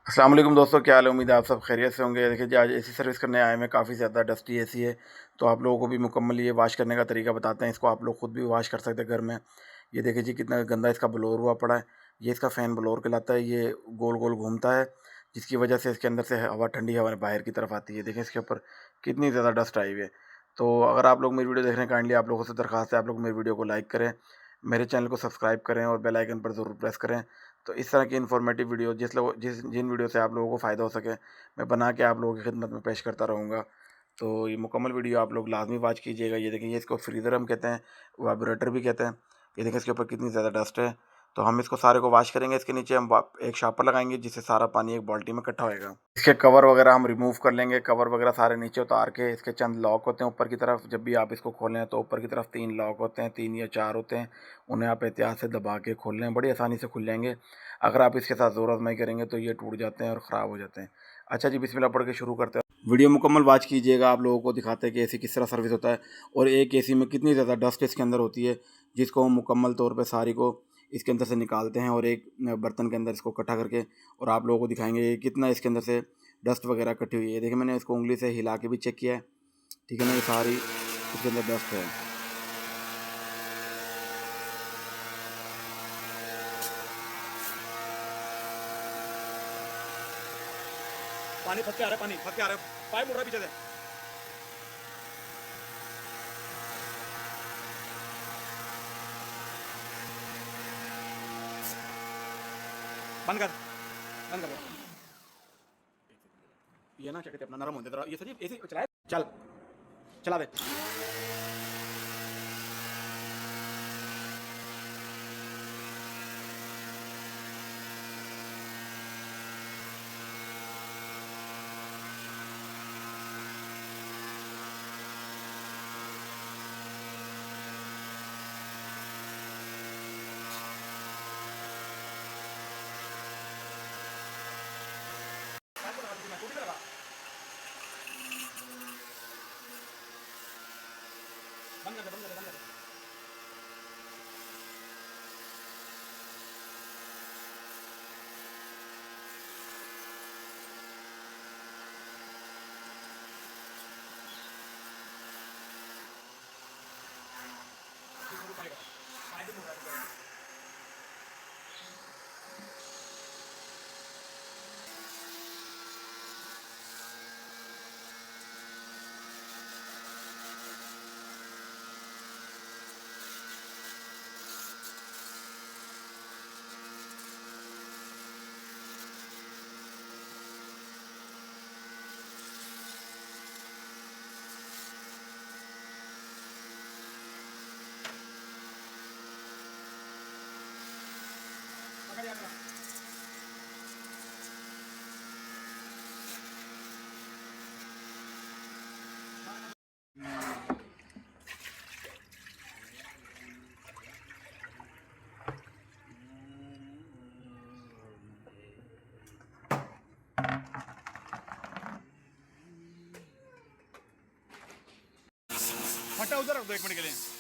अस्सलाम वालेकुम दोस्तों, क्या हाल है। उम्मीद है आप सब खैरियत से होंगे। देखिए जी, आज एसी सर्विस करने आए हैं। काफ़ी ज़्यादा डस्टी एसी है, तो आप लोगों को भी मुकम्मल ये वाश करने का तरीका बताते हैं। इसको आप लोग खुद भी वाश कर सकते हैं घर में। ये देखिए जी, कितना गंदा इसका ब्लोर हुआ पड़ा है। ये इसका फ़ैन ब्लोर कहलाता है। ये गोल गोल घूमता है, जिसकी वजह से इसके अंदर से हवा, ठंडी हवा बाहर की तरफ आती है। देखें इसके ऊपर कितनी ज़्यादा डस्ट आई हुई है। तो अगर आप लोग मेरी वीडियो देख रहे हैं, काइंडली आप लोगों से दरख्वास्त है, आप लोग मेरी वीडियो को लाइक करें, मेरे चैनल को सब्सक्राइब करें और बेल आइकन पर ज़रूर प्रेस करें। तो इस तरह की इन्फॉर्मेटिव वीडियो जिन वीडियो से आप लोगों को फ़ायदा हो सके, मैं बना के आप लोगों की खिदमत में पेश करता रहूँगा। तो ये मुकम्मल वीडियो आप लोग लाजमी वॉच कीजिएगा। ये देखिए, ये इसको फ्रीज़र हम कहते हैं, वाइब्रेटर भी कहते हैं। ये देखिए इसके ऊपर कितनी ज़्यादा डस्ट है। तो हम इसको सारे को वॉश करेंगे। इसके नीचे हम एक शापर लगाएंगे, जिससे सारा पानी एक बाल्टी में इकट्ठा होएगा। इसके कवर वगैरह हम रिमूव कर लेंगे। कवर वगैरह सारे नीचे उतार के, इसके चंद लॉक होते हैं ऊपर की तरफ। जब भी आप इसको खोलें तो ऊपर की तरफ 3 लॉक होते हैं, 3 या 4 होते हैं। उन्हें आप एहतियात से दबा के खोल लें, बड़ी आसानी से खुल जाएंगे। अगर आप इसके साथ ज़ोर आजमाई करेंगे तो ये टूट जाते हैं और ख़राब हो जाते हैं। अच्छा जी, बिस्मिल्लाह पढ़ के शुरू करते हैं। वीडियो मुकम्मल वॉच कीजिएगा, आप लोगों को दिखाते हैं कि एसी किस तरह सर्विस होता है और एक एसी में कितनी ज़्यादा डस्ट इसके अंदर होती है, जिसको हम मुकम्मल तौर पे सारी को इसके अंदर से निकालते हैं और एक बर्तन के अंदर इसको इकट्ठा करके और आप लोगों को दिखाएंगे कितना इसके अंदर से डस्ट वगैरह इकट्ठी हुई है। देखिए, मैंने इसको उंगली से हिला के भी चेक किया है। ठीक है ना, ये सारी इसके अंदर डस्ट है। पानी फट के आ रहा है, पानी फट के आ रहा है, पाइप उड़ रहा है पीछे से। बंद कर, बंद कर। ये ना क्या कहते हैं, अपना नरम होने दे। ये सर एसी चलाए, चल चला दे। बंद कर, बंद कर, बंद कर। फटा उधर रख दो 1 मिनट के लिए।